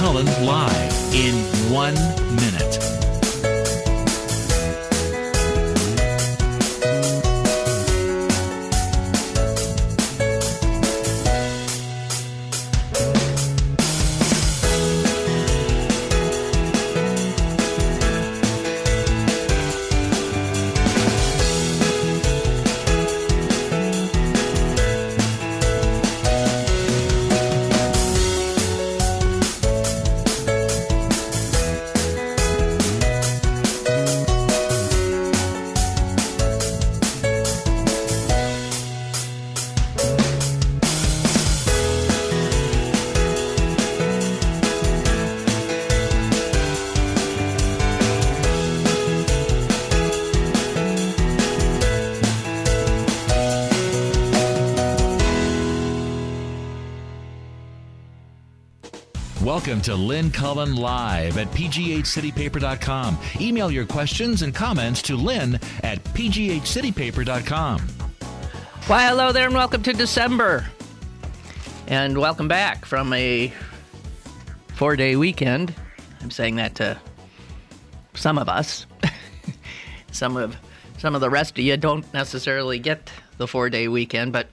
Cullen live in 1 minute. Welcome to Lynn Cullen Live at pghcitypaper.com. Email your questions and comments to Lynn at pghcitypaper.com. Why, hello there and welcome to December. And welcome back from a 4-day weekend. I'm saying that to some of us. Some of the rest of you don't necessarily get the 4-day weekend, but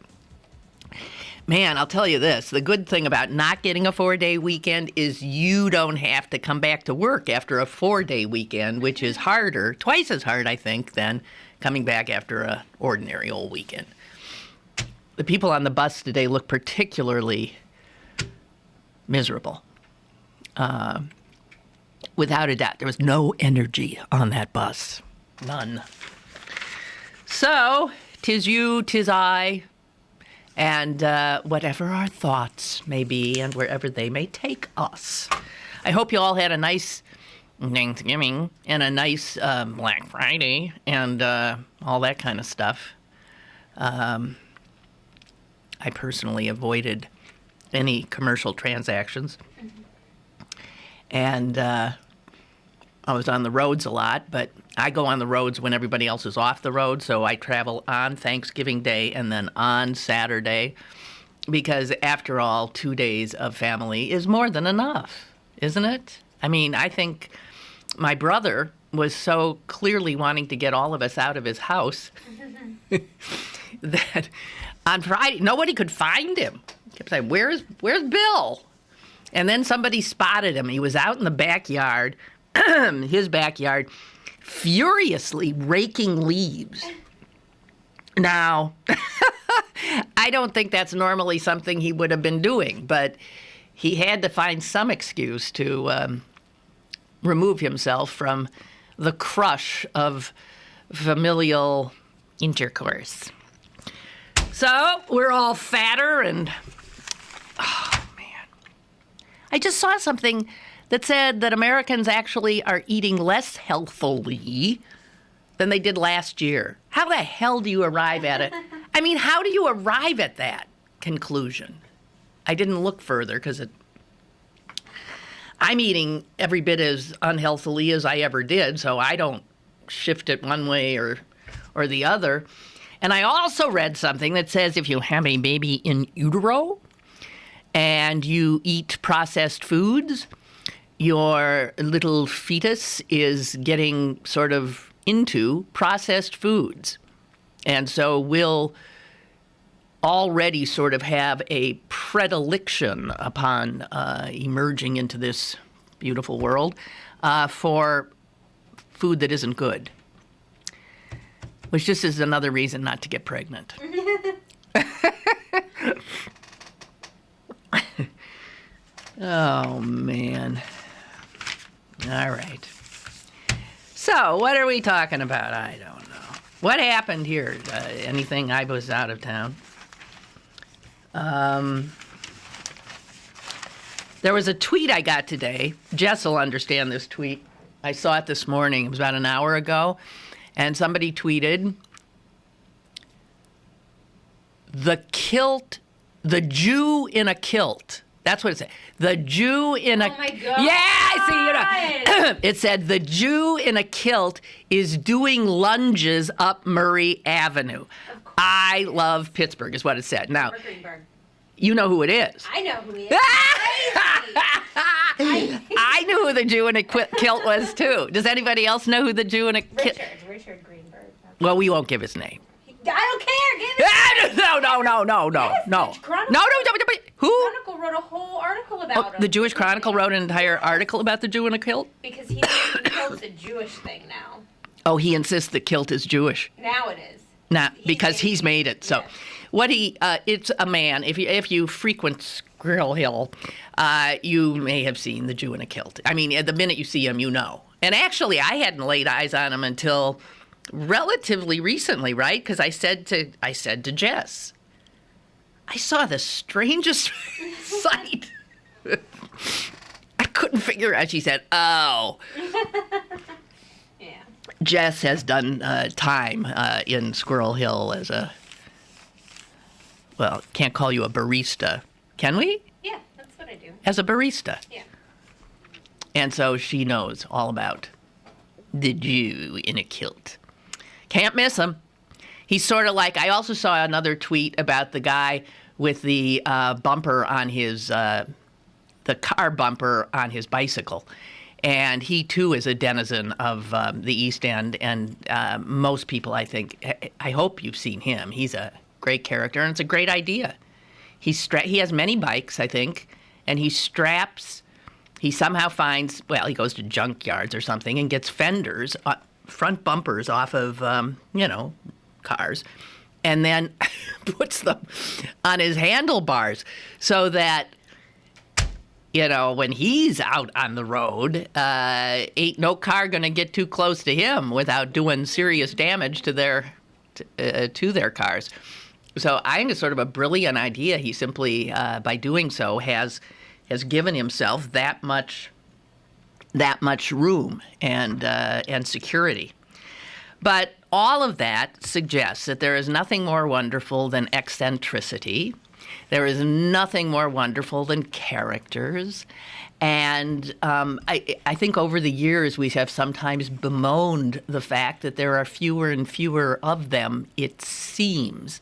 man, I'll tell you this. The good thing about not getting a 4-day weekend is you don't have to come back to work after a 4-day weekend, which is harder, twice as hard, I think, than coming back after an ordinary old weekend. The people on the bus today look particularly miserable. Without a doubt, there was no energy on that bus. None. So, 'tis you, 'tis I, and whatever our thoughts may be and wherever they may take us. I hope you all had a nice Thanksgiving and a nice Black Friday and all that kind of stuff. I personally avoided any commercial transactions. And I was on the roads a lot, but I go on the roads when everybody else is off the road, so I travel on Thanksgiving Day and then on Saturday, because after all, 2 days of family is more than enough, isn't it? I mean, I think my brother was so clearly wanting to get all of us out of his house that on Friday, nobody could find him. He kept saying, where's Bill? And then somebody spotted him. He was out in the backyard, his backyard, furiously raking leaves. Now, I don't think that's normally something he would have been doing, but he had to find some excuse to remove himself from the crush of familial intercourse. So we're all fatter and, oh man. I just saw something that said that Americans actually are eating less healthily than they did last year. How the hell do you arrive at it? I mean, how do you arrive at that conclusion? I didn't look further because I'm eating every bit as unhealthily as I ever did, so I don't shift it one way or the other. And I also read something that says if you have a baby in utero and you eat processed foods, your little fetus is getting sort of into processed foods. And so will already sort of have a predilection upon emerging into this beautiful world for food that isn't good. Which just is another reason not to get pregnant. Oh, man. All right. So, what are we talking about? I don't know. What happened here? Anything? I was out of town. There was a tweet I got today. Jess will understand this tweet. I saw it this morning. It was about an hour ago. And somebody tweeted, the Jew in a kilt. That's what it said. The Jew in a... Oh, my God. Yeah, I see. You know. It said, the Jew in a kilt is doing lunges up Murray Avenue. I love Pittsburgh, is what it said. Now, you know who it is. I know who he is. I who the Jew in a kilt was, too. Does anybody else know who the Jew in a kilt? Richard Greenberg. Well, we won't give his name. I don't care. Give it. No. Yes, Who? Chronicle wrote a whole article about him. The Jewish Chronicle wrote an entire article about the Jew in a kilt? Because he thinks the kilt's a Jewish thing now. Oh, he insists the kilt is Jewish. Now it is. Because he's made it. So, yes. what it's a man. If you frequent Squirrel Hill, you may have seen the Jew in a kilt. I mean, the minute you see him, you know. And actually, I hadn't laid eyes on him until relatively recently, right? Because I said to Jess, I saw the strangest sight. I couldn't figure out. She said, "Oh." Yeah. Jess has done time in Squirrel Hill as can't call you a barista, can we? Yeah, that's what I do. As a barista. Yeah. And so she knows all about the Jew in a kilt. Can't miss him. He's sort of like, I also saw another tweet about the guy with the bumper on his, the car bumper on his bicycle. And he, too, is a denizen of the East End. And most people, I think, I hope you've seen him. He's a great character, and it's a great idea. He has many bikes, I think, and he somehow finds, he goes to junkyards or something and gets fenders, front bumpers off of, cars, and then puts them on his handlebars so that, when he's out on the road, ain't no car going to get too close to him without doing serious damage to their cars. So I think it's sort of a brilliant idea. He simply, by doing so, has given himself that much room and security. But all of that suggests that there is nothing more wonderful than eccentricity. There is nothing more wonderful than characters. And I think over the years we have sometimes bemoaned the fact that there are fewer and fewer of them, it seems.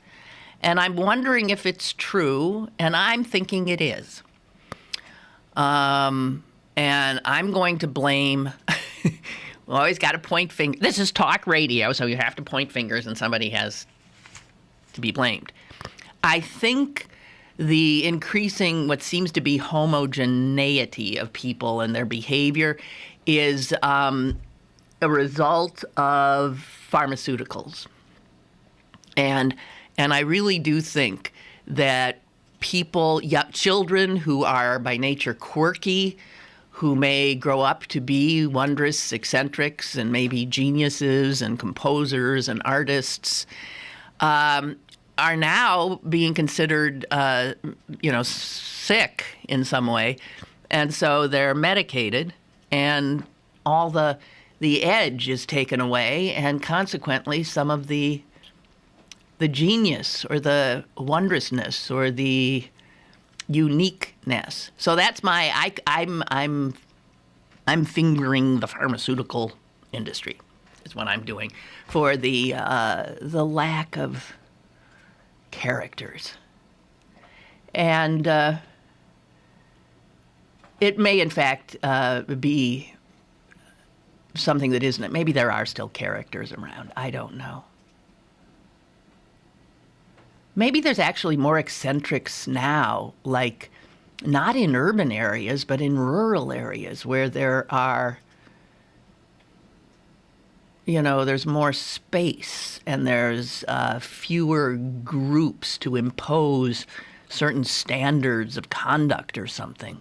And I'm wondering if it's true, and I'm thinking it is. And I'm going to blame... We always got to point fingers. This is talk radio, so you have to point fingers, and somebody has to be blamed. I think the increasing what seems to be homogeneity of people and their behavior is a result of pharmaceuticals. And I really do think that children who are by nature quirky, who may grow up to be wondrous eccentrics and maybe geniuses and composers and artists, are now being considered, sick in some way. And so they're medicated, and all the edge is taken away, and consequently some of the genius or the wondrousness or the uniqueness. So that's I'm fingering the pharmaceutical industry is what I'm doing for the lack of characters. And it may in fact be something that isn't. Maybe there are still characters around. I don't know. Maybe there's actually more eccentrics now, like not in urban areas, but in rural areas where there are, there's more space and there's fewer groups to impose certain standards of conduct or something.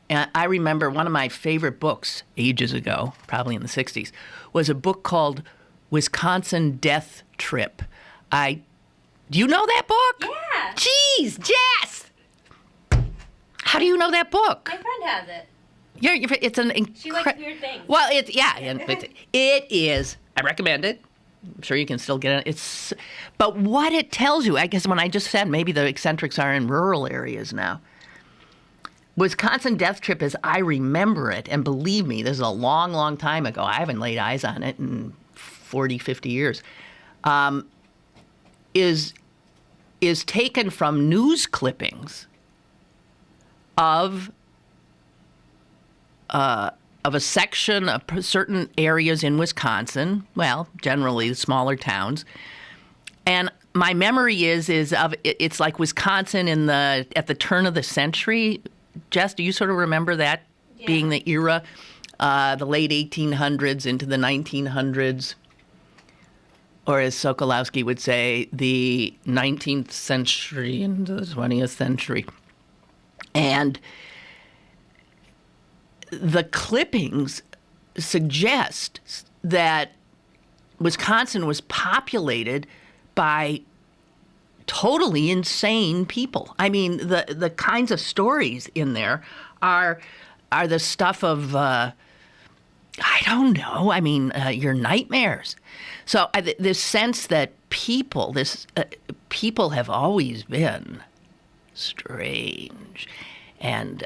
And I remember one of my favorite books ages ago, probably in the 60s, was a book called Wisconsin Death Trip. Do you know that book? Yeah. Jeez, Jess! How do you know that book? My friend has it. It's an She likes weird things. Well, it is. I recommend it. I'm sure you can still get it. But what it tells you, I guess when I just said maybe the eccentrics are in rural areas now. Wisconsin Death Trip, as I remember it, and believe me, this is a long, long time ago. I haven't laid eyes on it in 40, 50 years. Is taken from news clippings of of a section of certain areas in Wisconsin. Well, generally smaller towns, and my memory is of it's like Wisconsin at the turn of the century. Jess, do you sort of remember that being the era, the late 1800s into the 1900s? Or as Sokolowski would say, the 19th century into the 20th century. And the clippings suggest that Wisconsin was populated by totally insane people. I mean, the kinds of stories in there are the stuff of, I don't know, your nightmares. So this sense that people have always been strange and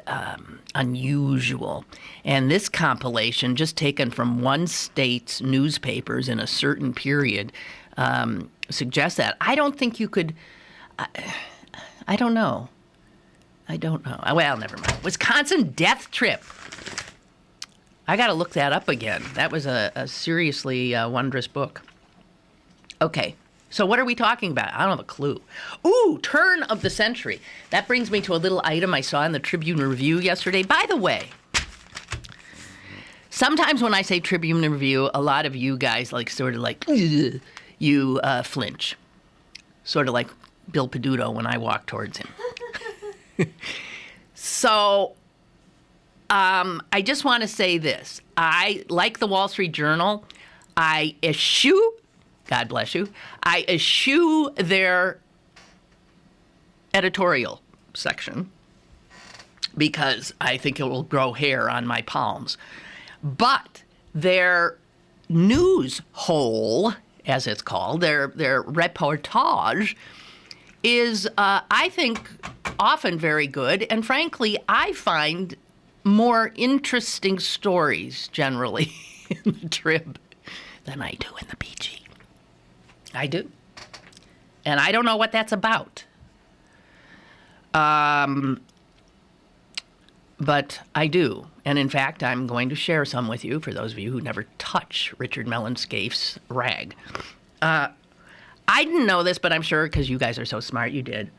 unusual. And this compilation, just taken from one state's newspapers in a certain period, suggests that. I don't think you could. I don't know. Well, never mind. Wisconsin Death Trip. I got to look that up again. That was a seriously wondrous book. Okay, so what are we talking about? I don't have a clue. Ooh, turn of the century. That brings me to a little item I saw in the Tribune Review yesterday. By the way, sometimes when I say Tribune Review, a lot of you guys you flinch. Sort of like Bill Peduto when I walk towards him. So I just want to say this. I, like the Wall Street Journal, I eschew, God bless you, I eschew their editorial section because I think it will grow hair on my palms. But their news hole, as it's called, their reportage is, I think, often very good. And frankly, I find more interesting stories generally in the Trib than I do in the PG. I do. And I don't know what that's about. But I do. And in fact, I'm going to share some with you for those of you who never touch Richard Mellon Scaife's rag. I didn't know this, but I'm sure because you guys are so smart, you did.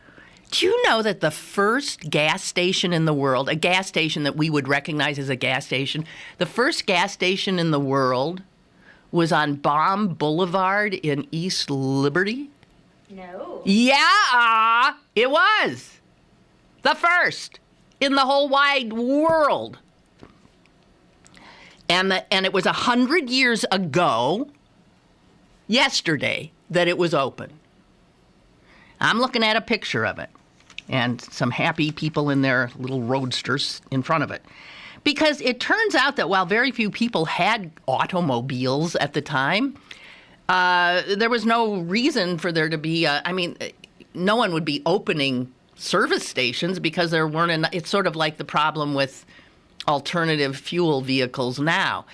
Do you know that the first gas station in the world, a gas station that we would recognize as a gas station, the first gas station in the world was on Baum Boulevard in East Liberty? No. Yeah, it was. The first in the whole wide world. And it was 100 years ago, yesterday, that it was open. I'm looking at a picture of it and some happy people in their little roadsters in front of it. Because it turns out that while very few people had automobiles at the time, there was no reason for there to be, no one would be opening service stations because there weren't enough. It's sort of like the problem with alternative fuel vehicles now.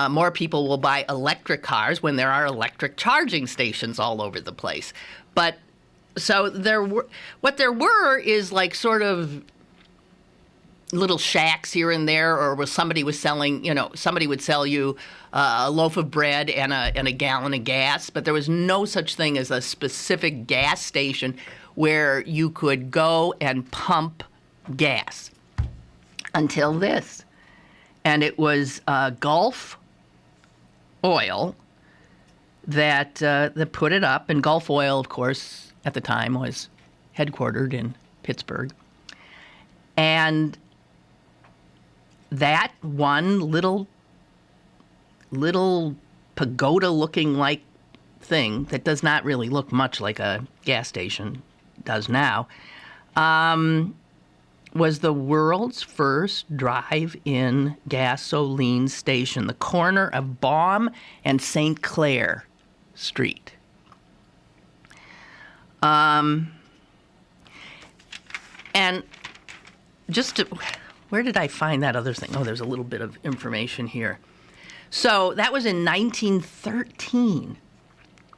More people will buy electric cars when there are electric charging stations all over the place. But so what there were is like sort of little shacks here and there, or somebody was selling, somebody would sell you a loaf of bread and a gallon of gas, but there was no such thing as a specific gas station where you could go and pump gas until this. And it was Gulf Oil that put it up, and Gulf Oil, of course, at the time was headquartered in Pittsburgh. And that one little pagoda-looking like thing that does not really look much like a gas station does now, was the world's first drive-in gasoline station, the corner of Baum and St. Clair Street. And where did I find that other thing? Oh, there's a little bit of information here. So that was in 1913,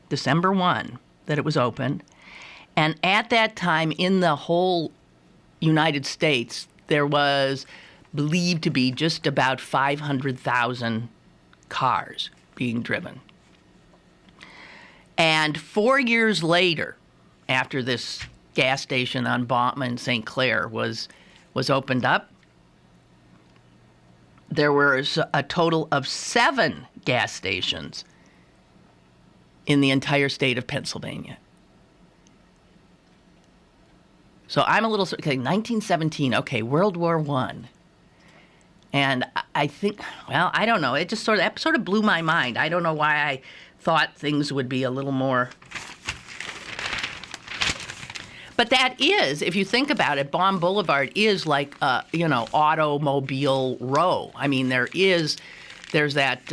December 1, that it was opened. And at that time, in the whole United States, there was believed to be just about 500,000 cars being driven. And 4 years later, after this gas station on Baughman, St. Clair was opened up, there was a total of 7 gas stations in the entire state of Pennsylvania. So I'm a little, okay, 1917, okay, World War I. And I think, well, I don't know. It just that sort of blew my mind. I don't know why I thought things would be a little more. But that is, if you think about it, Baum Boulevard is like, automobile row. I mean, there's that,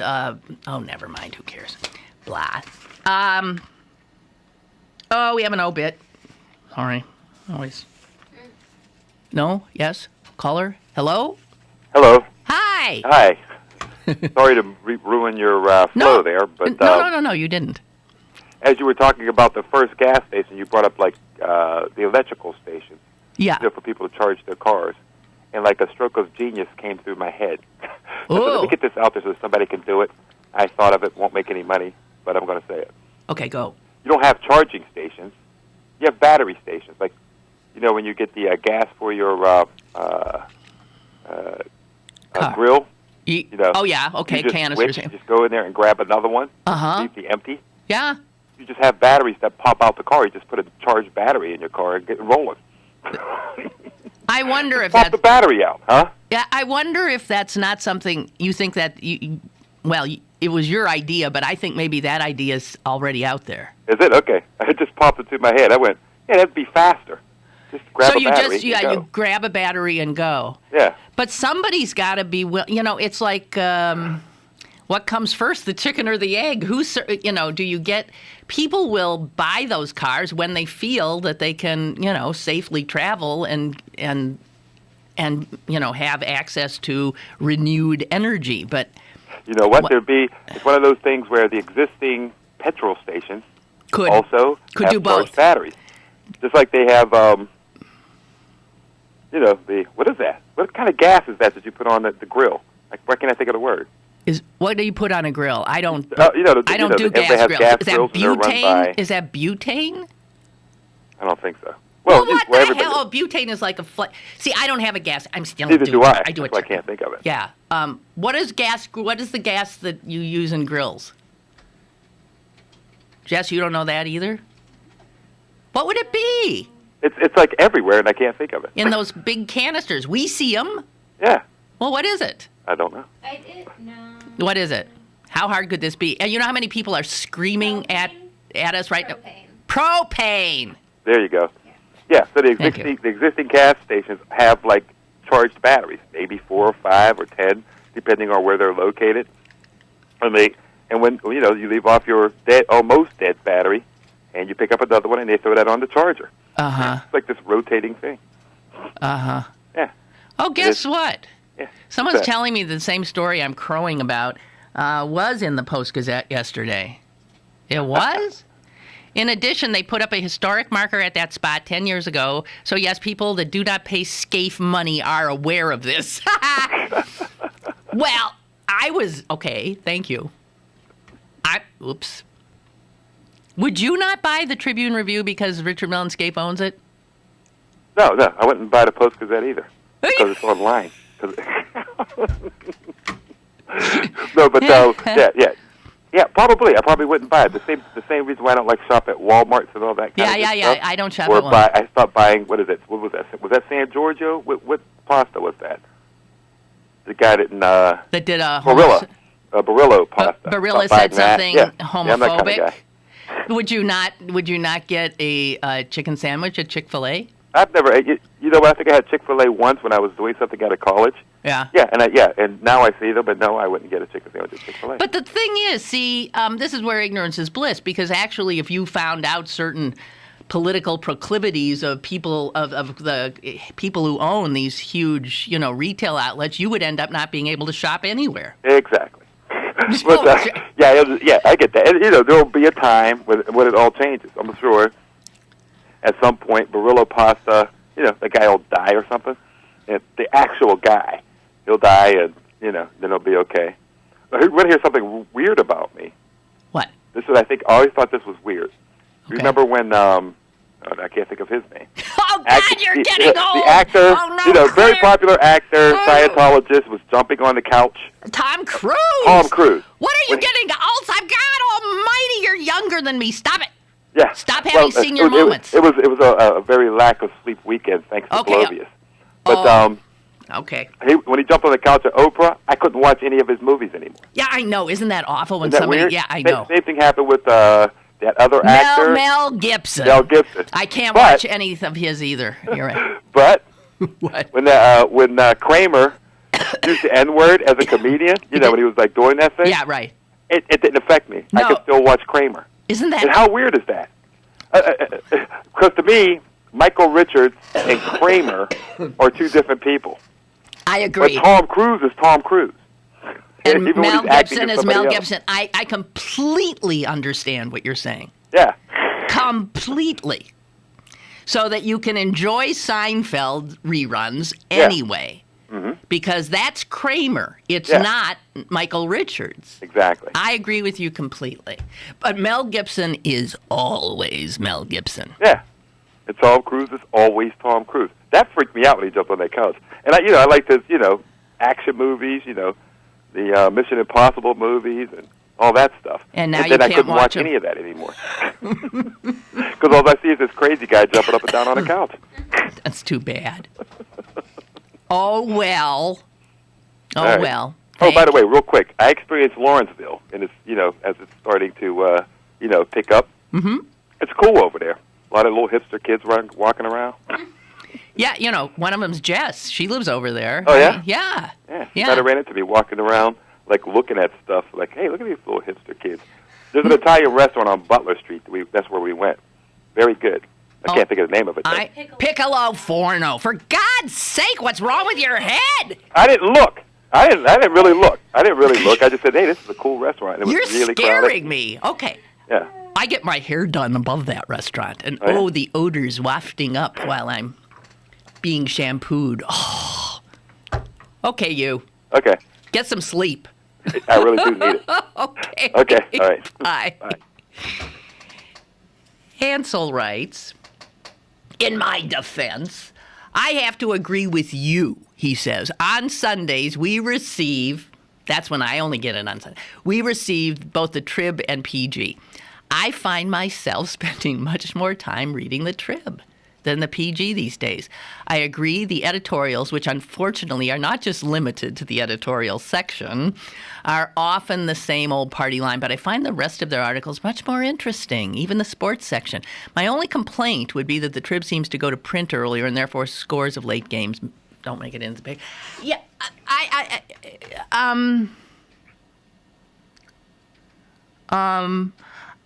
never mind, who cares? Blah. We have an obit. Sorry. Always. No? Yes? Caller? Hello? Hello. Hi. Hi. Sorry to ruin your flow there, but no, you didn't. As you were talking about the first gas station, you brought up like the electrical station. Yeah. For people to charge their cars, and like a stroke of genius came through my head. So let me get this out there so somebody can do it. I thought of it. Won't make any money, but I'm going to say it. Okay, go. You don't have charging stations. You have battery stations. Like, when you get the gas for your grill. Oh, yeah. Okay, you just canisters. You just go in there and grab another one. Uh-huh. Leave the empty. Yeah. You just have batteries that pop out the car. You just put a charged battery in your car and get it rolling. I wonder if pop the battery out, huh? Yeah, I wonder if that's not something you think that it was your idea, but I think maybe that idea is already out there. Is it? Okay. It just popped into my head. I went, that'd be faster. Just grab a battery and go. You grab a battery and go. Yeah. But somebody's got to be, it's like, what comes first, the chicken or the egg? Do you get, people will buy those cars when they feel that they can, safely travel and have access to renewed energy. But you know what? It's one of those things where the existing petrol stations could have do both. Charged batteries. Just like they have, what is that? What kind of gas is that you put on the grill? Like, why can't I think of the word? What do you put on a grill? I don't. I don't do gas grills. Gas is that butane? Is that butane? I don't think so. Well, what the hell? Oh, butane is like a See, I don't have a gas. I'm still. Neither do I. I do it. I can't think of it. Yeah. What is gas? What is the gas that you use in grills? Jess, you don't know that either. What would it be? It's like everywhere, and I can't think of it. In those big canisters, we see them. Yeah. Well, what is it? I don't know. I did no. What is it? How hard could this be? And you know how many people are screaming at us right now? Propane. There you go. Yeah. So the existing gas stations have like charged batteries, maybe 4 or 5 or 10, depending on where they're located. And when you leave off your almost dead battery, and you pick up another one, and they throw that on the charger. It's like this rotating thing. Yeah. Oh, guess what? Yeah. Someone's telling me the same story I'm crowing about was in the Post-Gazette yesterday. It was? In addition, they put up a historic marker at that spot 10 years ago. So, yes, people that do not pay SCAFE money are aware of this. Well, I was... Okay, thank you. Oops. Would you not buy the Tribune Review because Richard Mellon SCAFE owns it? No, I wouldn't buy the Post-Gazette either because it's online. No, but yeah, probably. I probably wouldn't buy it. The same reason why I don't like shop at Walmarts and all that kind of stuff. Yeah. I don't shop at Walmart. I stopped buying. What is it? What was that? Was that San Giorgio? What pasta was that? The guy that did a Barillo pasta. Barillo said something homophobic. Yeah, I'm that kind of guy. Would you not get a chicken sandwich at Chick-fil-A? I've never. I think I had Chick-fil-A once when I was doing something out of college. Yeah. Yeah, and now I see them, but no, I wouldn't get a chicken sandwich at Chick-fil-A. But the thing is, this is where ignorance is bliss, because actually, if you found out certain political proclivities of people of the people who own these huge, retail outlets, you would end up not being able to shop anywhere. Exactly. But, I get that. And, there will be a time when it all changes. I'm sure at some point Barillo pasta, the guy will die or something. And the actual guy he'll die, and then he'll be okay. But you want to hear something weird about me? What? This is, I always thought this was weird. Okay. Remember when, I can't think of his name. Oh, God, you're getting old. The actor, Oh, no, very popular actor, Scientologist, was jumping on the couch. Tom Cruise. Tom Cruise. What are you getting old? God almighty, you're younger than me. Stop it. Yeah. Stop having senior moments. It was a very lack of sleep weekend, thanks to Glovius. But, okay. When he jumped on the couch at Oprah, I couldn't watch any of his movies anymore. Yeah, I know. Isn't that awful when Isn't that somebody... weird? Yeah, I know. Same thing happened with that other actor. Mel Gibson. Mel Gibson. I can't watch any of his either. You're right. But what? When Kramer used the N-word as a comedian, when he was like doing that thing. Yeah, right. It didn't affect me. No. I could still watch Kramer. Isn't that... And how weird is that? Because to me, Michael Richards and Kramer are two different people. I agree. But Tom Cruise is Tom Cruise. And Even Mel Gibson is Mel else. Gibson. I completely understand what you're saying. Yeah. Completely. So that you can enjoy Seinfeld reruns anyway. Mm-hmm. Because that's Kramer. It's not Michael Richards. Exactly. I agree with you completely. But Mel Gibson is always Mel Gibson. Yeah. And Tom Cruise is always Tom Cruise. That freaked me out when he jumped on that couch. And I liked his, action movies, the Mission Impossible movies and all that stuff. And now then you I can't couldn't watch them. any of that anymore. Because all I see is this crazy guy jumping up and down on a couch. That's too bad. Oh, well. Oh, right. well. Oh, by the way, real quick, I experienced Lawrenceville, and it's, as it's starting to, pick up. Mm-hmm. It's cool over there. A lot of little hipster kids walking around. Yeah, one of them's Jess. She lives over there. Oh, yeah? Yeah. She might have ran into me walking around, looking at stuff, hey, look at these little hipster kids. There's an Italian restaurant on Butler Street. That's where we went. Very good. I can't think of the name of it. Piccolo Forno. For God's sake, what's wrong with your head? I didn't look. I didn't really look. I just said, hey, this is a cool restaurant. It was You're really scaring crowded. me. Okay. Yeah. I get my hair done above that restaurant, and the odors wafting up while I'm being shampooed. Oh. Okay, you. Okay. Get some sleep. I really do need it. Okay. Okay, all right. Bye. Hansel writes, in my defense, I have to agree with you, he says. On Sundays, we receive, that's when I only get it on Sunday, we receive both the Trib and PG. I find myself spending much more time reading the Trib than the PG these days. I agree the editorials, which unfortunately are not just limited to the editorial section, are often the same old party line, but I find the rest of their articles much more interesting, even the sports section. My only complaint would be that the Trib seems to go to print earlier, and therefore scores of late games don't make it into the paper. Yeah,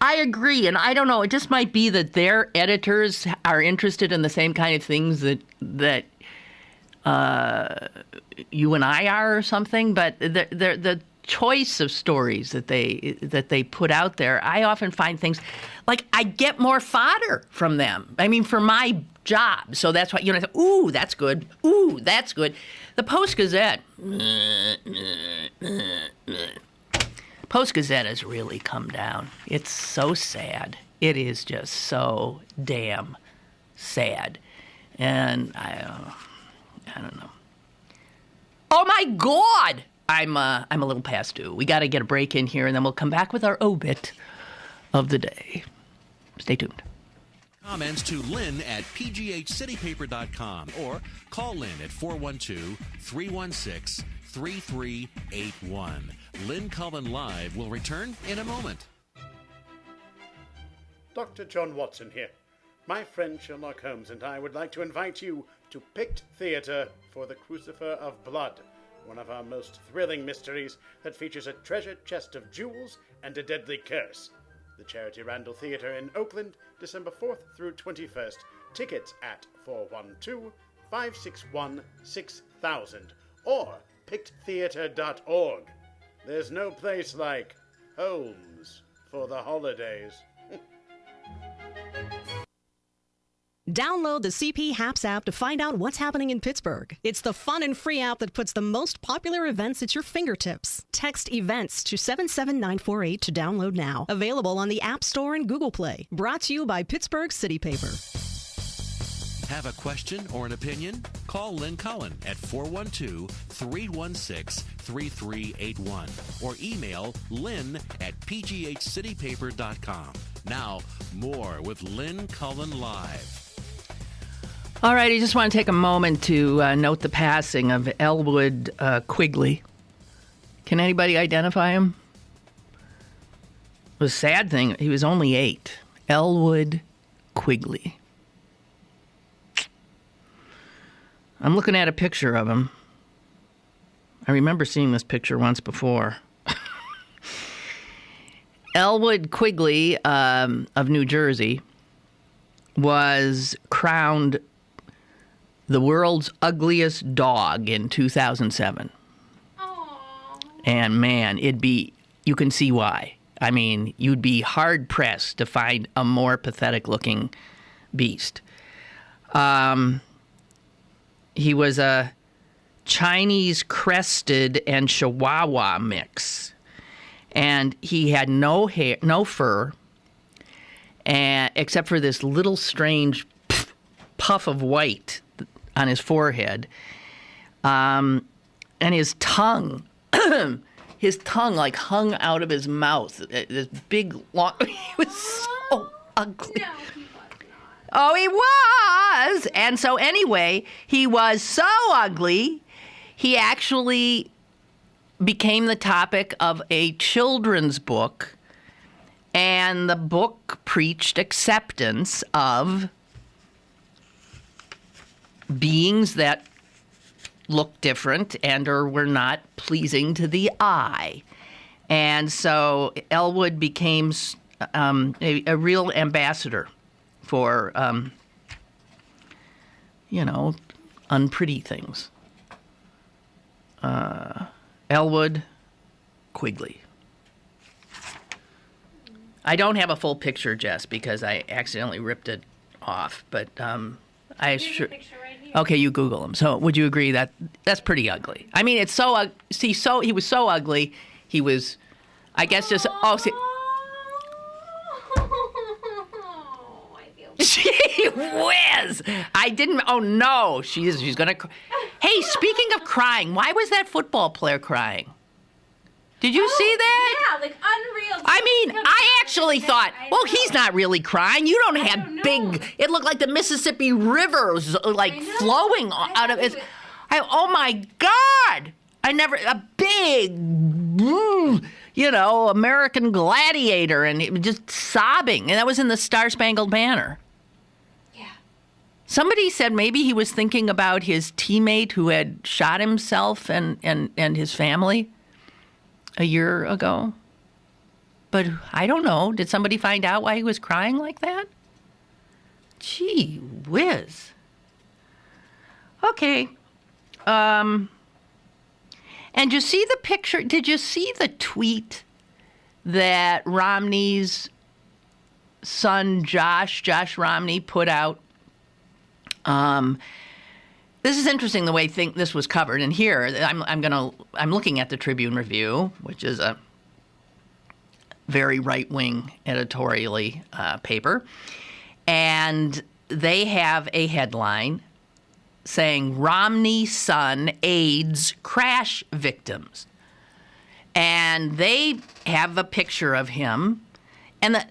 I agree, and I don't know. It just might be that their editors are interested in the same kind of things that you and I are, or something. But the choice of stories that they put out there, I often find things like I get more fodder from them. I mean, for my job, so that's why I say, ooh, that's good. Ooh, that's good. The Post-Gazette. Post-Gazette has really come down. It's so sad. It is just so damn sad. And I don't know. Oh, my God! I'm a little past due. We got to get a break in here, and then we'll come back with our obit of the day. Stay tuned. Comments to Lynn at pghcitypaper.com or call Lynn at 412-316-3381. Lynn Cullen Live will return in a moment. Dr. John Watson here. My friend Sherlock Holmes and I would like to invite you to Pict Theatre for The Crucifer of Blood, one of our most thrilling mysteries that features a treasure chest of jewels and a deadly curse. The Charity Randall Theatre in Oakland, December 4th through 21st. Tickets at 412-561-6000 or picttheatre.org. There's no place like Holmes for the holidays. Download the CP Haps app to find out what's happening in Pittsburgh. It's the fun and free app that puts the most popular events at your fingertips. Text events to 77948 to download now. Available on the App Store and Google Play. Brought to you by Pittsburgh City Paper. Have a question or an opinion? Call Lynn Cullen at 412-316-3381 or email lynn at pghcitypaper.com. Now, more with Lynn Cullen Live. All right, I just want to take a moment to note the passing of Elwood Quigley. Can anybody identify him? It was a sad thing. He was only 8. Elwood Quigley. I'm looking at a picture of him. I remember seeing this picture once before. Elwood Quigley of New Jersey was crowned the world's ugliest dog in 2007. Aww. And man, you can see why. I mean, you'd be hard pressed to find a more pathetic looking beast. He was a Chinese crested and Chihuahua mix. And he had no hair, no fur, except for this little strange puff of white on his forehead. And his tongue, like hung out of his mouth. This big, long, he was so ugly. No, he was not. Oh, he was! And so anyway, he was so ugly, he actually became the topic of a children's book, and the book preached acceptance of beings that look different and or were not pleasing to the eye. And so Elwood became a real ambassador for, unpretty things. Elwood Quigley. I don't have a full picture, Jess, because I accidentally ripped it off. But I Here's sure. a picture right here. Okay, you Google him. So would you agree that that's pretty ugly? I mean, it's so he was so ugly. He was, I guess, just see. I feel Gee whiz! I didn't. Oh no, she's gonna. Hey, speaking of crying, why was that football player crying? Did you see that? Yeah, like unreal. I mean, I actually thought, I well, know. he's not really crying. You don't have don't know. big. It looked like the Mississippi River was like I know. flowing I out of thought it. he was- Oh my God! A big, American gladiator, and it was just sobbing, and that was in the Star Spangled Banner. Yeah. Somebody said maybe he was thinking about his teammate who had shot himself and his family a year ago. But I don't know. Did somebody find out why he was crying like that? Gee whiz. Okay. And you see the picture? Did you see the tweet that Romney's son, Josh Romney, put out? This is interesting the way this was covered. And here I'm looking at the Tribune Review, which is a very right-wing editorially paper, and they have a headline saying Romney son aids crash victims, and they have a picture of him, and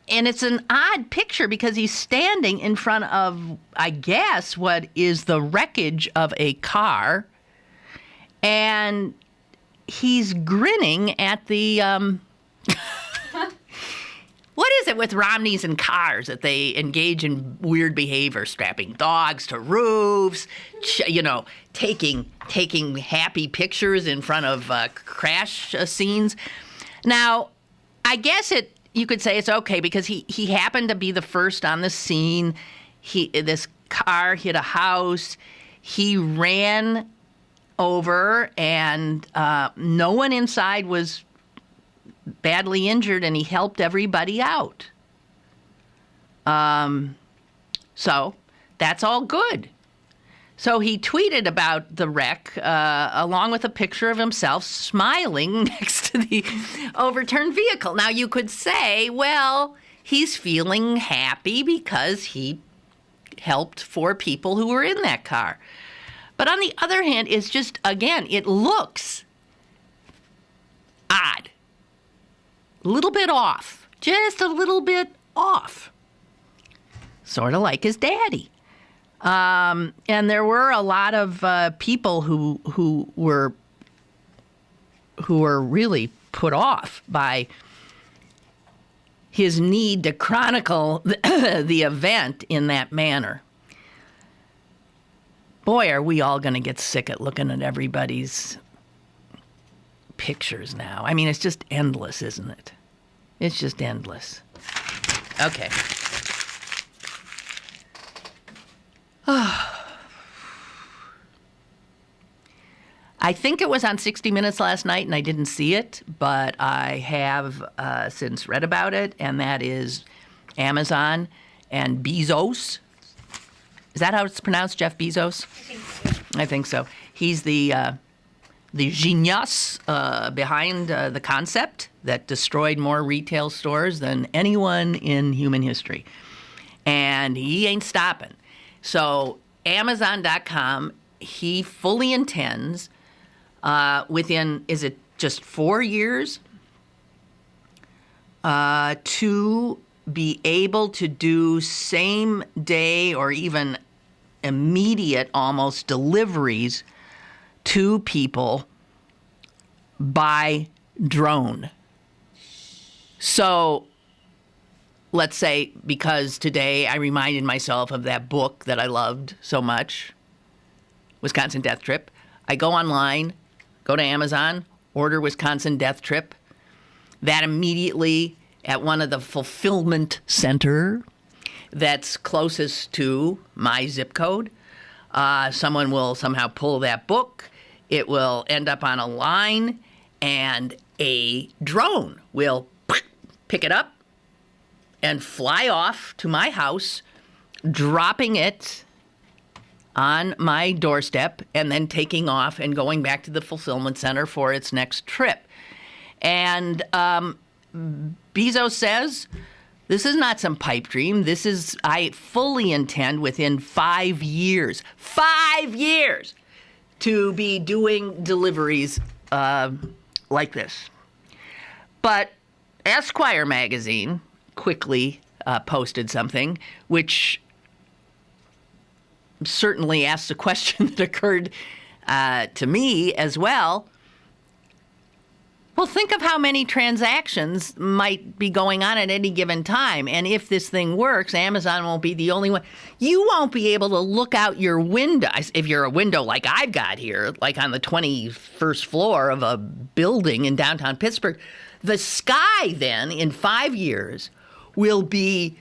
it's an odd picture because he's standing in front of, I guess, what is the wreckage of a car, and he's grinning at the, what is it with Romneys and cars that they engage in weird behavior, strapping dogs to roofs, taking happy pictures in front of crash scenes. Now, I guess you could say it's okay because he happened to be the first on the scene. This car hit a house. He ran over, and no one inside was badly injured, and he helped everybody out. So that's all good. So he tweeted about the wreck along with a picture of himself smiling next to the overturned vehicle. Now, you could say, well, he's feeling happy because he helped 4 people who were in that car. But on the other hand, it's just, again, it looks odd. A little bit off. Just a little bit off. Sort of like his daddy. And there were a lot of people who were really put off by his need to chronicle the event in that manner. Boy, are we all going to get sick at looking at everybody's pictures now. I mean, it's just endless, isn't it? It's just endless. Okay. I think it was on 60 Minutes last night, and I didn't see it, but I have since read about it, and that is Amazon and Bezos. Is that how it's pronounced, Jeff Bezos? I think so. He's the genius behind the concept that destroyed more retail stores than anyone in human history. And he ain't stopping. So Amazon.com, he fully intends within, is it just 4 years, to be able to do same day or even immediate almost deliveries to people by drone. So let's say, because today I reminded myself of that book that I loved so much, Wisconsin Death Trip, I go online, go to Amazon, order Wisconsin Death Trip. That immediately at one of the fulfillment center that's closest to my zip code, someone will somehow pull that book. It will end up on a line, and a drone will pick it up and fly off to my house, dropping it on my doorstep, and then taking off and going back to the fulfillment center for its next trip. And Bezos says, this is not some pipe dream. This is, I fully intend within 5 years, 5 years, to be doing deliveries like this. But Esquire magazine quickly posted something which certainly asks a question that occurred to me as well. Well, think of how many transactions might be going on at any given time. And if this thing works, Amazon won't be the only one. You won't be able to look out your window. If you're a window like I've got here, like on the 21st floor of a building in downtown Pittsburgh, the sky then in 5 years will be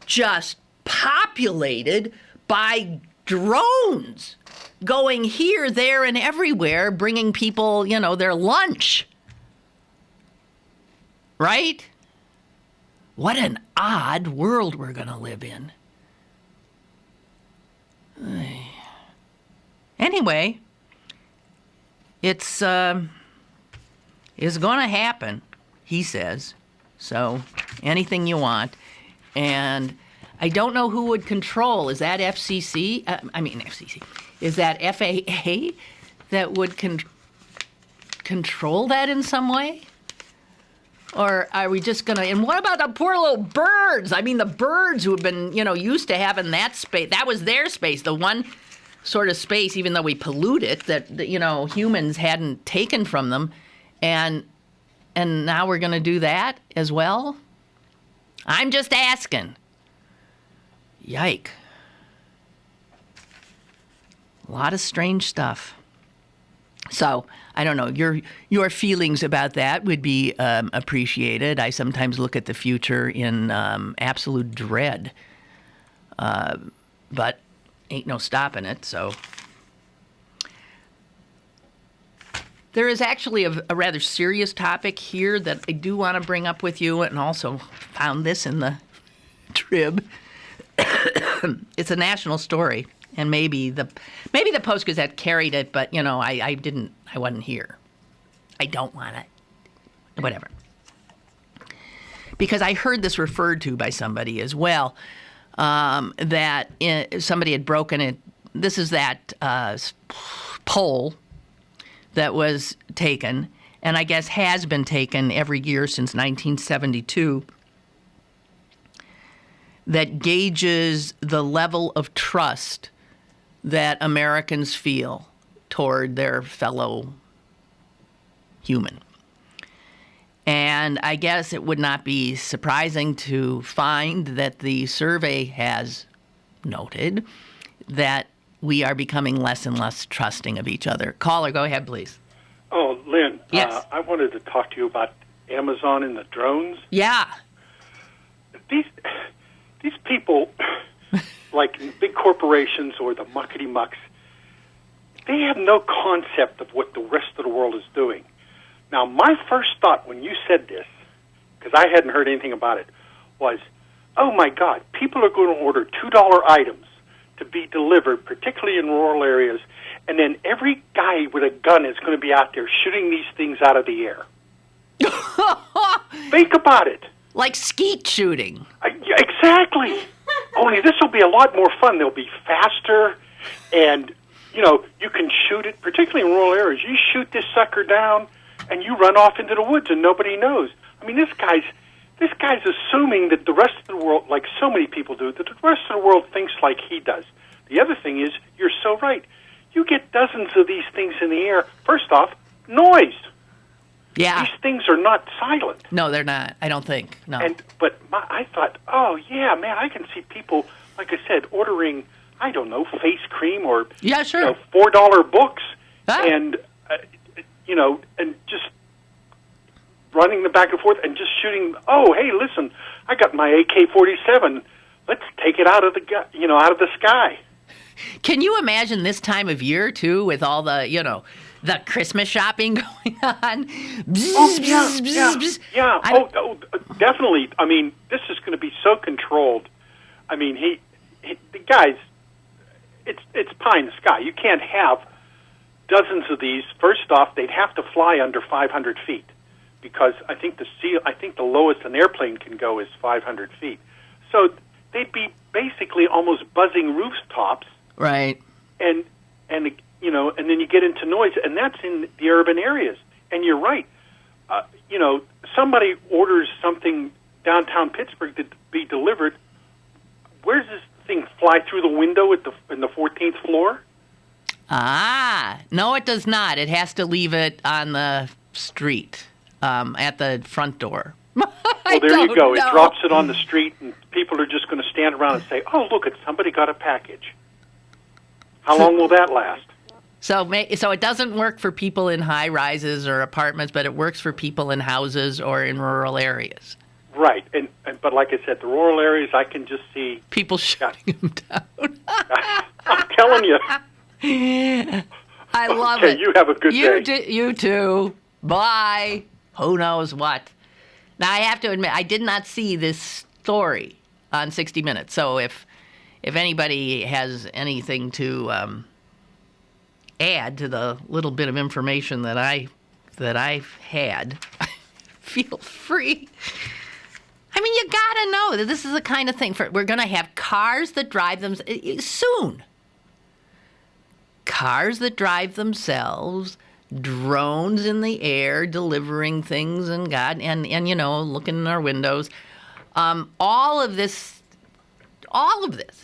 just populated by drones going here, there, and everywhere, bringing people, their lunch. Right? What an odd world we're going to live in. Anyway, it's going to happen, he says. So anything you want. And I don't know who would control. Is that FCC? FCC. Is that FAA that would control that in some way? Or are we just going to... And what about the poor little birds? I mean, the birds who have been, used to having that space. That was their space, the one sort of space, even though we pollute it, that humans hadn't taken from them. And now we're going to do that as well? I'm just asking. Yike. A lot of strange stuff. So, I don't know, your feelings about that would be appreciated. I sometimes look at the future in absolute dread. But ain't no stopping it, so. There is actually a rather serious topic here that I do want to bring up with you, and also found this in the Trib. it's a national story, and maybe the Post-Gazette carried it, but I wasn't here. I don't want it. Whatever. Because I heard this referred to by somebody as well, that somebody had broken it. This is that poll that was taken, and I guess has been taken every year since 1972, that gauges the level of trust that Americans feel toward their fellow human. And I guess it would not be surprising to find that the survey has noted that we are becoming less and less trusting of each other. Caller, go ahead, please. Oh, Lynn, yes. I wanted to talk to you about Amazon and the drones. Yeah. These people, like big corporations or the muckety-mucks, they have no concept of what the rest of the world is doing. Now, my first thought when you said this, because I hadn't heard anything about it, was, oh, my God, people are going to order $2 items to be delivered, particularly in rural areas, and then every guy with a gun is going to be out there shooting these things out of the air. Think about it. Like skeet shooting. Yeah, exactly. Only this will be a lot more fun. They'll be faster, and, you can shoot it, particularly in rural areas. You shoot this sucker down, and you run off into the woods, and nobody knows. I mean, this guy's assuming that the rest of the world, like so many people do, that the rest of the world thinks like he does. The other thing is, you're so right. You get dozens of these things in the air. First off, noise. Yeah. These things are not silent. No, they're not. I don't think. No. But I thought, oh, yeah, man, I can see people, like I said, ordering, I don't know, face cream or yeah, sure. $4 books Ah. and just running them back and forth and just shooting. Oh, hey, listen, I got my AK-47. Let's take it out of the sky. Can you imagine this time of year too, with all the the Christmas shopping going on? Yeah. Definitely. I mean, this is going to be so controlled. I mean, the guys, it's pie in the sky. You can't have dozens of these. First off, they'd have to fly under 500 feet because I think the lowest an airplane can go is 500 feet. So they'd be basically almost buzzing rooftops. Right. And then you get into noise, and that's in the urban areas. And you're right. Somebody orders something downtown Pittsburgh to be delivered. Where's this thing fly through the window in the 14th floor? Ah, no, it does not. It has to leave it on the street, at the front door. Well, there you go. It drops it on the street, and people are just going to stand around and say, oh, look, somebody got a package. How long will that last? So it doesn't work for people in high rises or apartments, but it works for people in houses or in rural areas. Right, but like I said, the rural areas, I can just see people shutting them down. I'm telling you. I love it. Okay, you have a good day. You too. Bye. Who knows what? Now, I have to admit, I did not see this story on 60 Minutes. So if anybody has anything to add to the little bit of information that I've had, feel free. I mean, you gotta know that this is the kind of thing. We're going to have cars that drive them soon. Cars that drive themselves, drones in the air delivering things, and looking in our windows. All of this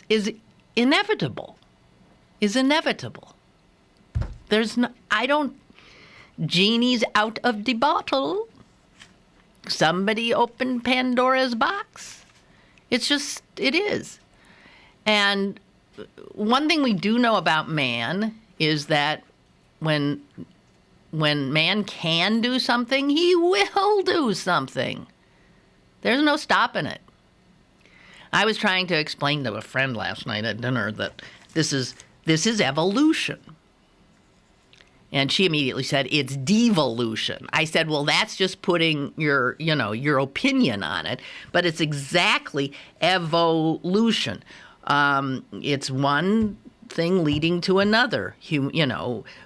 is inevitable. Genie's out of the bottle. Somebody opened Pandora's box. It is. And one thing we do know about man is that when man can do something, he will do something. There's no stopping it. I was trying to explain to a friend last night at dinner that this is evolution. And she immediately said, it's devolution. I said, well, that's just putting your opinion on it, but it's exactly evolution. It's one thing leading to another.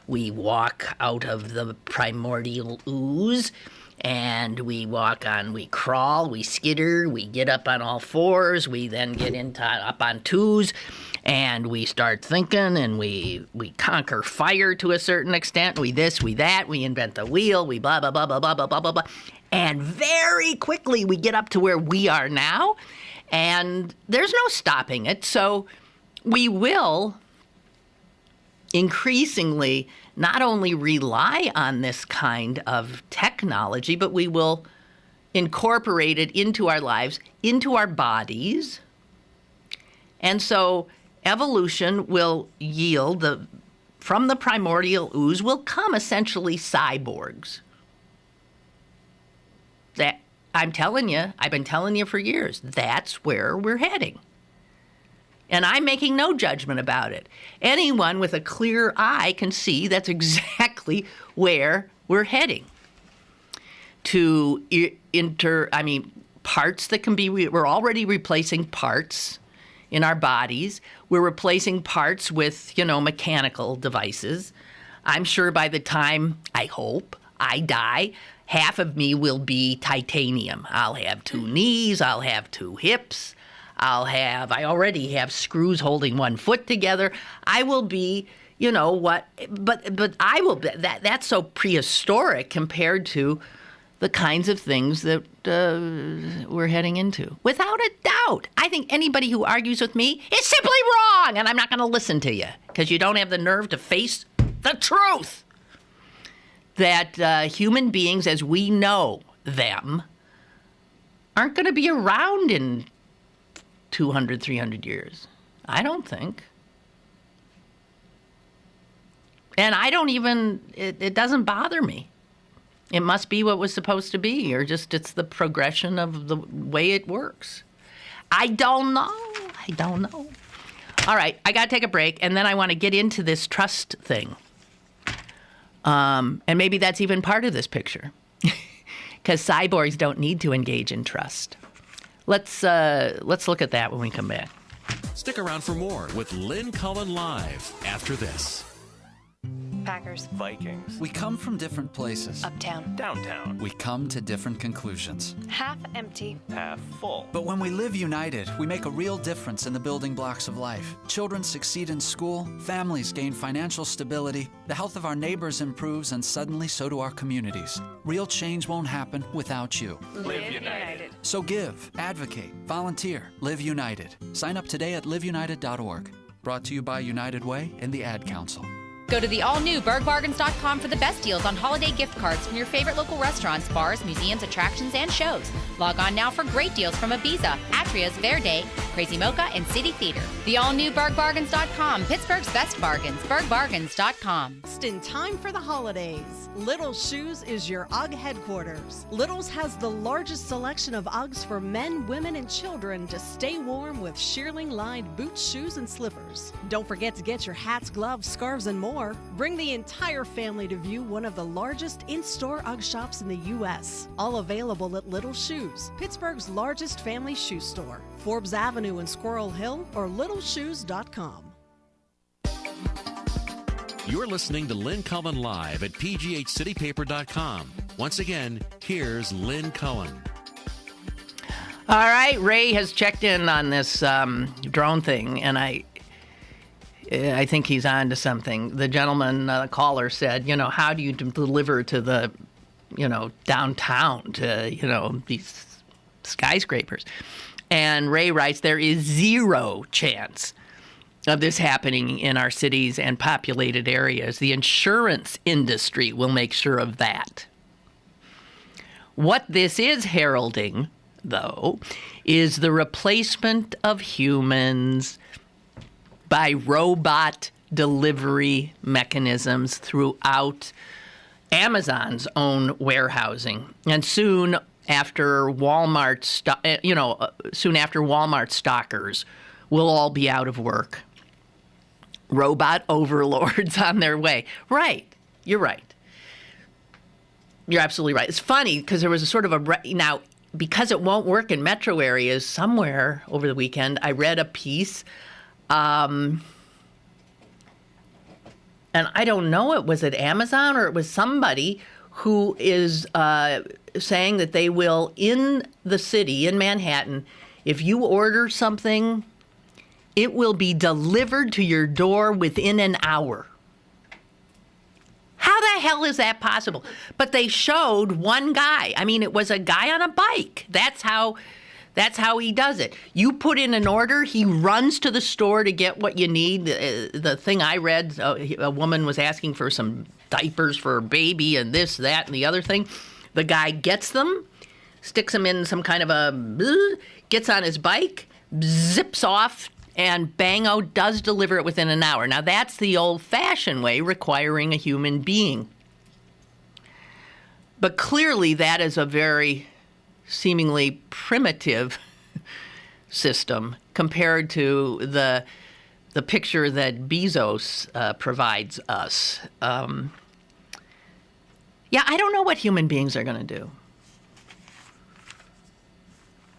We walk out of the primordial ooze, and we crawl, we skitter, we get up on all fours, we then get up on twos, and we start thinking, and we conquer fire to a certain extent. We this, we that, we invent the wheel, we blah, blah, blah, blah, blah, blah, blah, blah, blah. And very quickly we get up to where we are now, and there's no stopping it. So we will increasingly not only rely on this kind of technology, but we will incorporate it into our lives, into our bodies. And so evolution will yield, from the primordial ooze will come essentially cyborgs. That, I'm telling you, I've been telling you for years, that's where we're heading. And I'm making no judgment about it. Anyone with a clear eye can see that's exactly where we're heading. To parts that can be, we're already replacing parts in our bodies. We're replacing parts with, mechanical devices. I'm sure by the time, I hope, I die, half of me will be titanium. I'll have 2 knees, I'll have 2 hips, I already have screws holding 1 foot together. I will be, but I will be, that's so prehistoric compared to the kinds of things that we're heading into. Without a doubt. I think anybody who argues with me is simply wrong, and I'm not going to listen to you because you don't have the nerve to face the truth that human beings as we know them aren't going to be around in 200, 300 years. I don't think. And I don't even, it doesn't bother me. It must be what was supposed to be, or just it's the progression of the way it works. I don't know. All right, I got to take a break, and then I want to get into this trust thing. And maybe that's even part of this picture. Because cyborgs don't need to engage in trust. Let's look at that when we come back. Stick around for more with Lynn Cullen live after this. Packers. Vikings. We come from different places. Uptown. Downtown. We come to different conclusions. Half empty. Half full. But when we live united, we make a real difference in the building blocks of life. Children succeed in school, families gain financial stability, the health of our neighbors improves, and suddenly so do our communities. Real change won't happen without you. Live united. So give, advocate, volunteer, live united. Sign up today at liveunited.org. Brought to you by United Way and the Ad Council. Go to the all-new bergbargains.com for the best deals on holiday gift cards from your favorite local restaurants, bars, museums, attractions, and shows. Log on now for great deals from Ibiza, Atria's, Verde, Crazy Mocha, and City Theater. The all-new bergbargains.com, Pittsburgh's best bargains, bergbargains.com. Just in time for the holidays, Little's Shoes is your UGG headquarters. Little's has the largest selection of UGGs for men, women, and children to stay warm with shearling-lined boots, shoes, and slippers. Don't forget to get your hats, gloves, scarves, and more. Bring the entire family to view one of the largest in-store UGG shops in the U.S. All available at Little Shoes, Pittsburgh's largest family shoe store. Forbes Avenue in Squirrel Hill or littleshoes.com. You're listening to Lynn Cullen live at pghcitypaper.com. Once again, here's Lynn Cullen. All right, Ray has checked in on this drone thing, and I think he's on to something. The gentleman, caller said, how do you deliver to the, downtown, to, these skyscrapers? And Ray writes, there is 0 chance of this happening in our cities and populated areas. The insurance industry will make sure of that. What this is heralding, though, is the replacement of humans by robot delivery mechanisms throughout Amazon's own warehousing. And soon after Walmart, stockers will all be out of work. Robot overlords on their way. Right. You're right. You're absolutely right. It's funny because there was a sort of now, because it won't work in metro areas, somewhere over the weekend, I read a piece And I don't know, was it Amazon or it was somebody who is saying that they will, in the city, in Manhattan, if you order something, it will be delivered to your door within an hour. How the hell is that possible? But they showed one guy. I mean, it was a guy on a bike. That's how he does it. You put in an order, he runs to the store to get what you need. The thing I read, a woman was asking for some diapers for her baby and this, that, and the other thing. The guy gets them, sticks them in some kind of gets on his bike, zips off, and bango, does deliver it within an hour. Now, that's the old-fashioned way, requiring a human being. But clearly, that is a very seemingly primitive system compared to the picture that Bezos provides us. I don't know what human beings are going to do.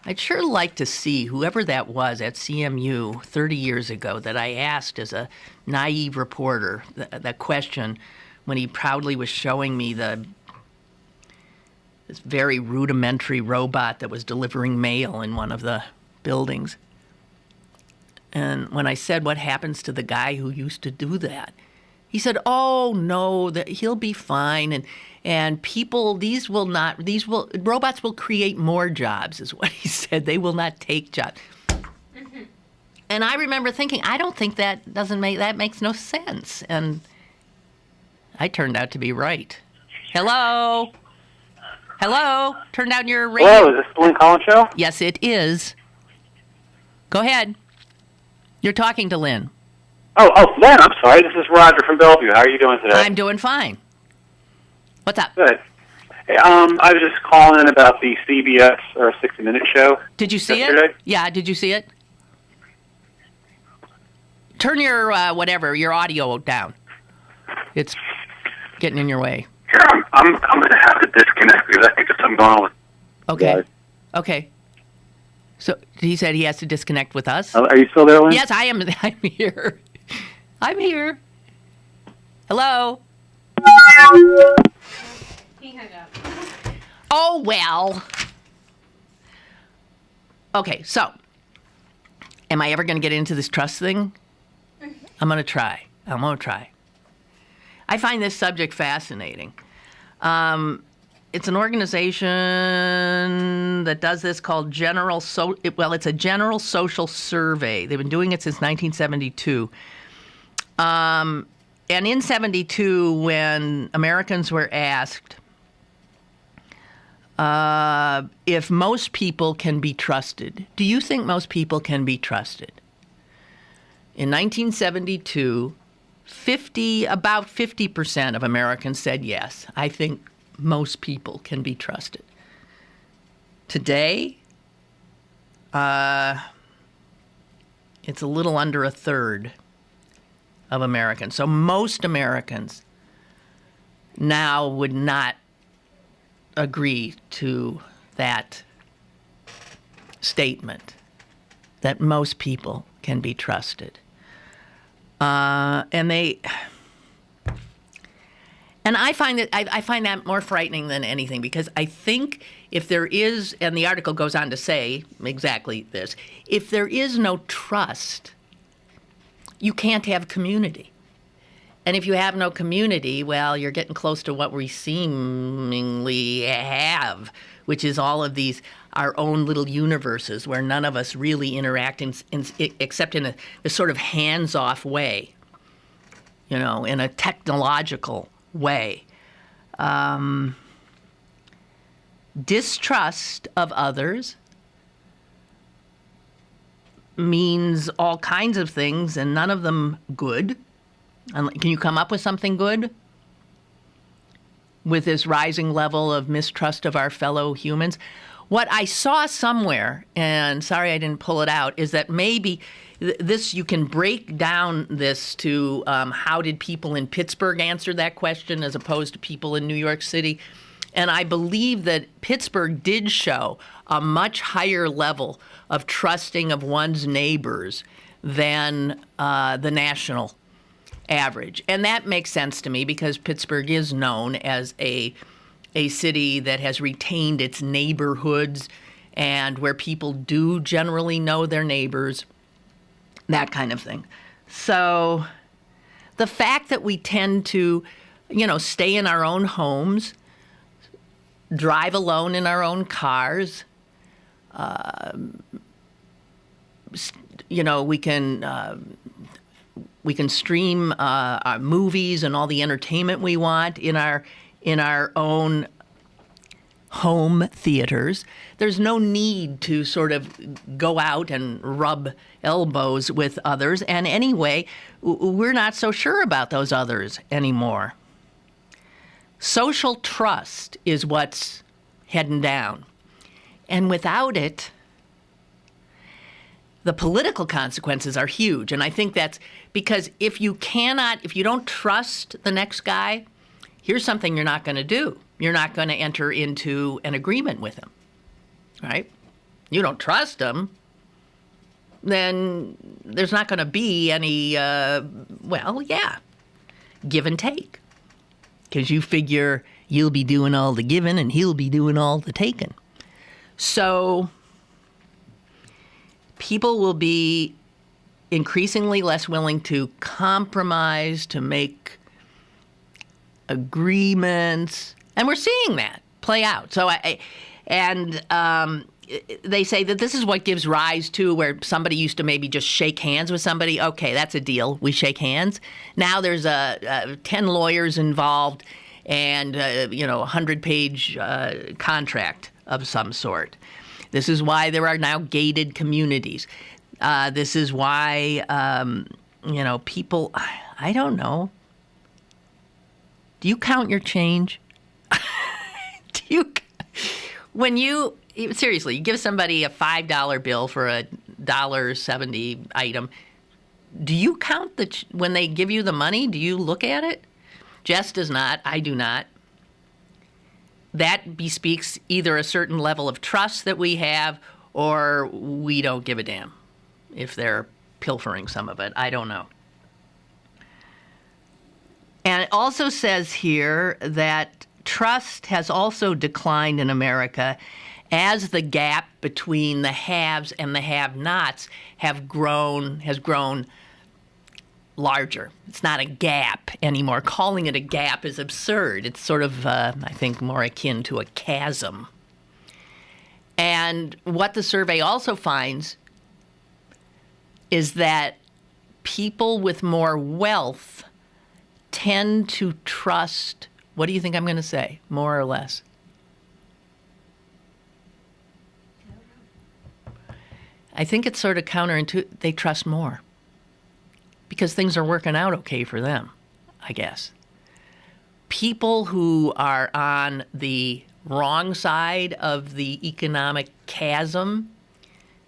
I'd sure like to see whoever that was at CMU 30 years ago that I asked as a naive reporter that question when he proudly was showing me this very rudimentary robot that was delivering mail in one of the buildings. And when I said, what happens to the guy who used to do that? He said, oh, no, that he'll be fine. And robots will create more jobs, is what he said. They will not take jobs. Mm-hmm. And I remember thinking, I don't think that makes no sense. And I turned out to be right. Hello? Hello? Turn down your radio. Hello, is this the Lynn Cullen Show? Yes, it is. Go ahead. You're talking to Lynn. Oh, Lynn, I'm sorry. This is Roger from Bellevue. How are you doing today? I'm doing fine. What's up? Good. Hey, I was just calling in about the CBS or 60 Minute show. Did you see yesterday. it? Yeah, did you see it? Turn your your audio down. It's getting in your way. Here, I'm going to have to disconnect because I think there's something going on with Okay. Okay. So he said he has to disconnect with us? Are you still there, Lynn? Yes, I am. I'm here. I'm here. Hello? He hung up. Oh, well. Okay, so am I ever going to get into this trust thing? I'm going to try. I find this subject fascinating. It's an organization that does this called it's a General Social Survey. They've been doing it since 1972. And in 72, when Americans were asked if most people can be trusted, do you think most people can be trusted? In 1972, about 50% of Americans said yes. I think most people can be trusted. Today, it's a little under a third of Americans. So most Americans now would not agree to that statement that most people can be trusted. And I find that more frightening than anything, because I think if there is, and the article goes on to say exactly this, if there is no trust, you can't have community. And if you have no community, well, you're getting close to what we seemingly have, which is all of these, our own little universes where none of us really interact except in a sort of hands-off way, in a technological way. Distrust of others means all kinds of things, and none of them good. Can you come up with something good with this rising level of mistrust of our fellow humans? What I saw somewhere, and sorry I didn't pull it out, is that maybe you can break down this to how did people in Pittsburgh answer that question as opposed to people in New York City. And I believe that Pittsburgh did show a much higher level of trusting of one's neighbors than the national average. And that makes sense to me because Pittsburgh is known as a city that has retained its neighborhoods and where people do generally know their neighbors, that kind of thing. So the fact that we tend to, stay in our own homes, drive alone in our own cars, we can stream our movies and all the entertainment we want in our own home theaters. There's no need to sort of go out and rub elbows with others. And anyway, we're not so sure about those others anymore. Social trust is what's heading down. And without it, the political consequences are huge. And I think that's because if you don't trust the next guy, here's something you're not going to do. You're not going to enter into an agreement with him, right? You don't trust him, then there's not going to be any, give and take. Because you figure you'll be doing all the giving and he'll be doing all the taking. So people will be increasingly less willing to compromise, to make agreements, and we're seeing that play out. So, they say that this is what gives rise to where somebody used to maybe just shake hands with somebody. Okay, that's a deal. We shake hands. Now there's 10 lawyers involved and a 100-page contract of some sort. This is why there are now gated communities. This is why, people, I don't know. Do you count your change? Seriously, you give somebody a $5 bill for a $1.70 item, do you count when they give you the money? Do you look at it? Jess does not. I do not. That bespeaks either a certain level of trust that we have or we don't give a damn if they're pilfering some of it. I don't know. And it also says here that trust has also declined in America as the gap between the haves and the have-nots has grown larger. It's not a gap anymore. Calling it a gap is absurd. It's sort of, I think, more akin to a chasm. And what the survey also finds is that people with more wealth tend to trust, what do you think I'm going to say, more or less? I think it's sort of counterintuitive. They trust more because things are working out okay for them, I guess. People who are on the wrong side of the economic chasm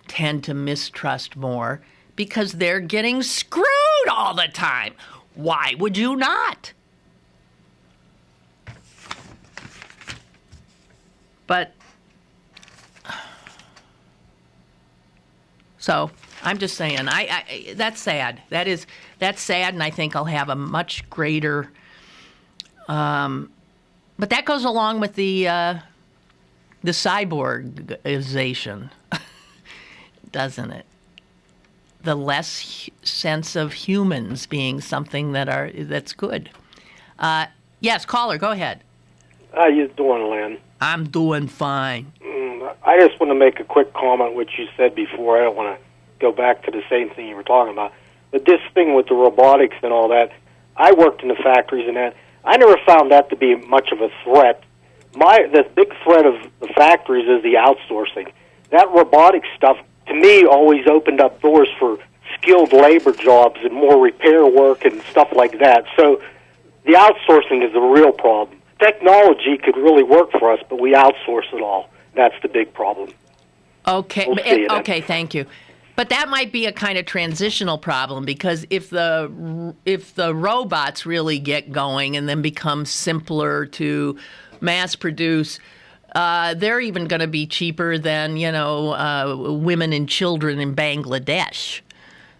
tend to mistrust more because they're getting screwed all the time. Why would you not? But so I'm just saying, I that's sad. That's sad, and I think I'll have a much greater. But that goes along with the cyborgization, doesn't it? The less sense of humans being something that's good. Yes, caller, go ahead. How you doing, Lynn? I'm doing fine. I just want to make a quick comment, which you said before. I don't want to go back to the same thing you were talking about. But this thing with the robotics and all that, I worked in the factories and that. I never found that to be much of a threat. The big threat of the factories is the outsourcing. That robotic stuff, to me, always opened up doors for skilled labor jobs and more repair work and stuff like that. So the outsourcing is the real problem. Technology could really work for us, but we outsource it all. That's the big problem. Okay, okay, thank you. But that might be a kind of transitional problem because if the robots really get going and then become simpler to mass produce, they're even going to be cheaper than women and children in Bangladesh.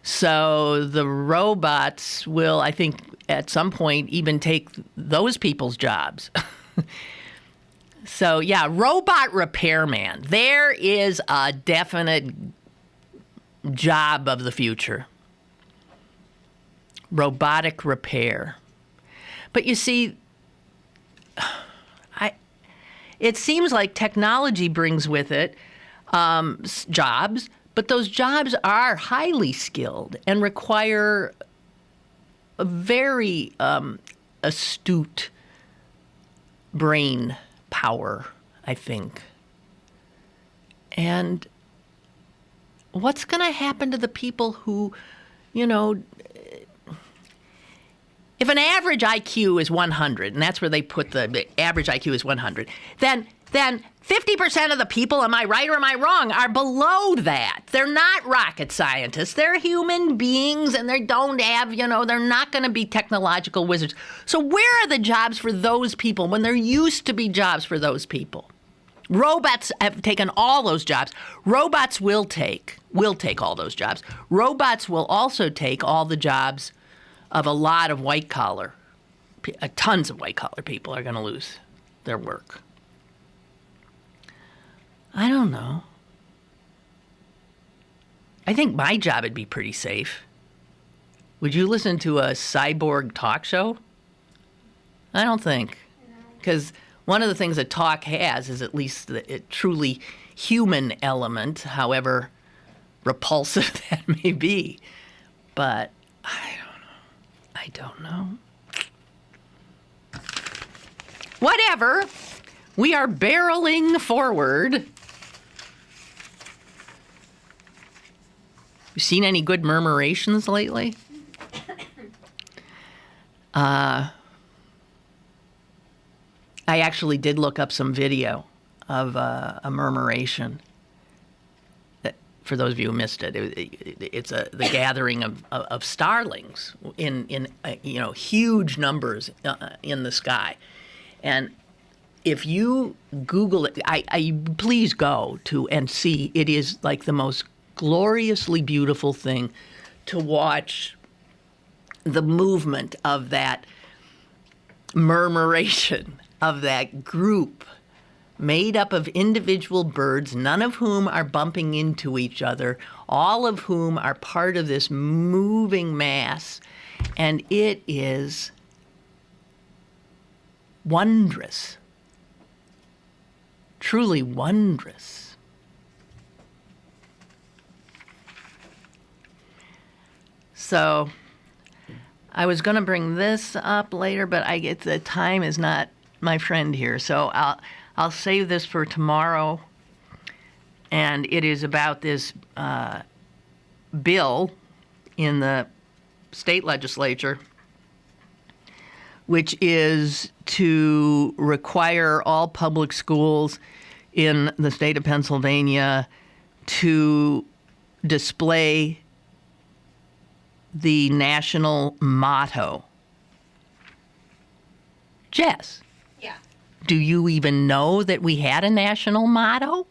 So the robots will, I think, at some point even take those people's jobs. So, yeah, robot repairman. There is a definite job of the future. Robotic repair. But you see, it seems like technology brings with it jobs, but those jobs are highly skilled and require a very astute brain power, I think. And what's going to happen to the people who, you know, if an average IQ is 100, and that's where they put the average IQ is 100, then 50% of the people, am I right or am I wrong, are below that. They're not rocket scientists. They're human beings, and they don't have, you know, they're not going to be technological wizards. So where are the jobs for those people when there used to be jobs for those people? Robots have taken all those jobs. Robots will take all those jobs. Robots will also take all the jobs of a lot of white-collar, tons of white-collar people are going to lose their work. I don't know. I think my job would be pretty safe. Would you listen to a cyborg talk show? I don't think. Because one of the things that talk has is at least the truly human element, however repulsive that may be. But I don't know. Whatever. We are barreling forward. You seen any good murmurations lately? I actually did look up some video of a murmuration. For those of you who missed it, it's the gathering of starlings in huge numbers in the sky, and if you Google it, I please go to and see. It is like the most gloriously beautiful thing to watch the movement of that murmuration of that group made up of individual birds, none of whom are bumping into each other, all of whom are part of this moving mass. And it is wondrous, truly wondrous. So I was going to bring this up later, but the time is not my friend here. So I'll save this for tomorrow, and it is about this bill in the state legislature, which is to require all public schools in the state of Pennsylvania to display the national motto. Jess. Do you even know that we had a national motto?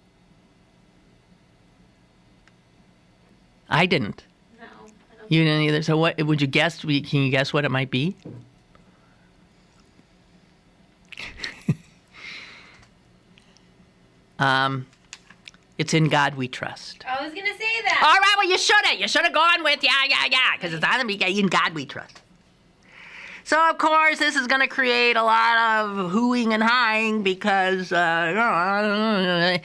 I didn't. No. I don't You didn't either. So what would you guess? Can you guess what it might be? It's In God We Trust. I was gonna say that. All right, well, you should have gone with yeah, because it's on the In God We Trust. So, of course, this is going to create a lot of hooing and hawing because the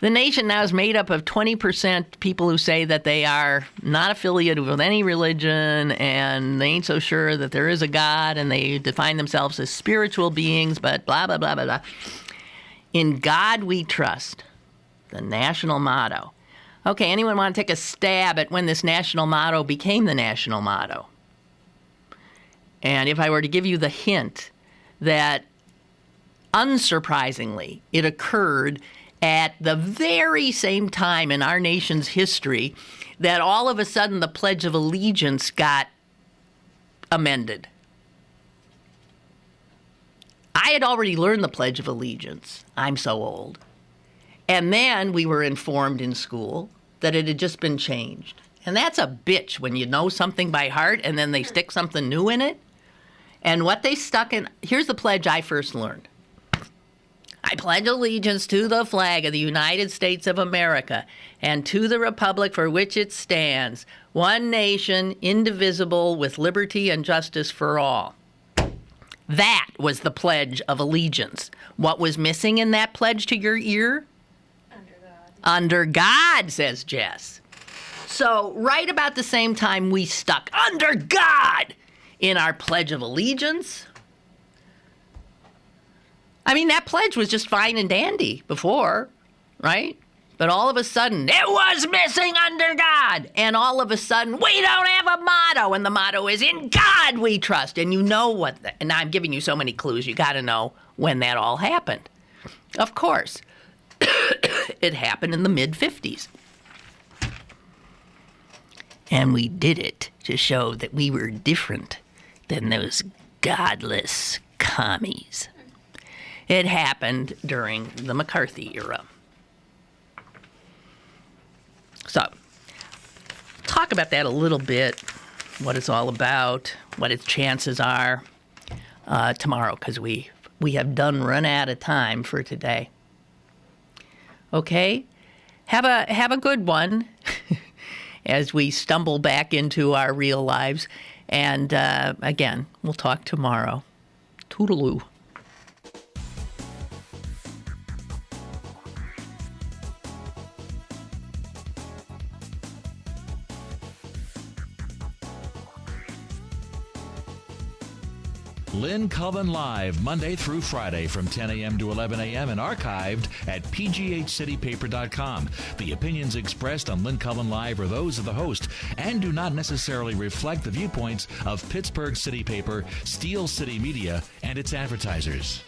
nation now is made up of 20% people who say that they are not affiliated with any religion and they ain't so sure that there is a God and they define themselves as spiritual beings, but blah, blah, blah, blah, blah. In God We Trust, the national motto. Okay, anyone want to take a stab at when this national motto became the national motto? And if I were to give you the hint that, unsurprisingly, it occurred at the very same time in our nation's history that all of a sudden the Pledge of Allegiance got amended. I had already learned the Pledge of Allegiance. I'm so old. And then we were informed in school that it had just been changed. And that's a bitch when you know something by heart and then they stick something new in it. And what they stuck in, here's the pledge I first learned. I pledge allegiance to the flag of the United States of America and to the republic for which it stands, one nation, indivisible, with liberty and justice for all. That was the Pledge of Allegiance. What was missing in that pledge to your ear? Under God. Under God, says Jess. So right about the same time we stuck under God in our Pledge of Allegiance. I mean, that pledge was just fine and dandy before, right? But all of a sudden, it was missing under God. And all of a sudden, we don't have a motto. And the motto is, in God we trust. And you know what, and I'm giving you so many clues, you got to know when that all happened. Of course, it happened in the mid-50s. And we did it to show that we were different than those godless commies. It happened during the McCarthy era. So, talk about that a little bit, what it's all about, what its chances are tomorrow, because we have run out of time for today. Okay? Have a good one as we stumble back into our real lives. And again, we'll talk tomorrow. Toodaloo. Lynn Cullen Live, Monday through Friday from 10 a.m. to 11 a.m. and archived at pghcitypaper.com. The opinions expressed on Lynn Cullen Live are those of the host and do not necessarily reflect the viewpoints of Pittsburgh City Paper, Steel City Media, and its advertisers.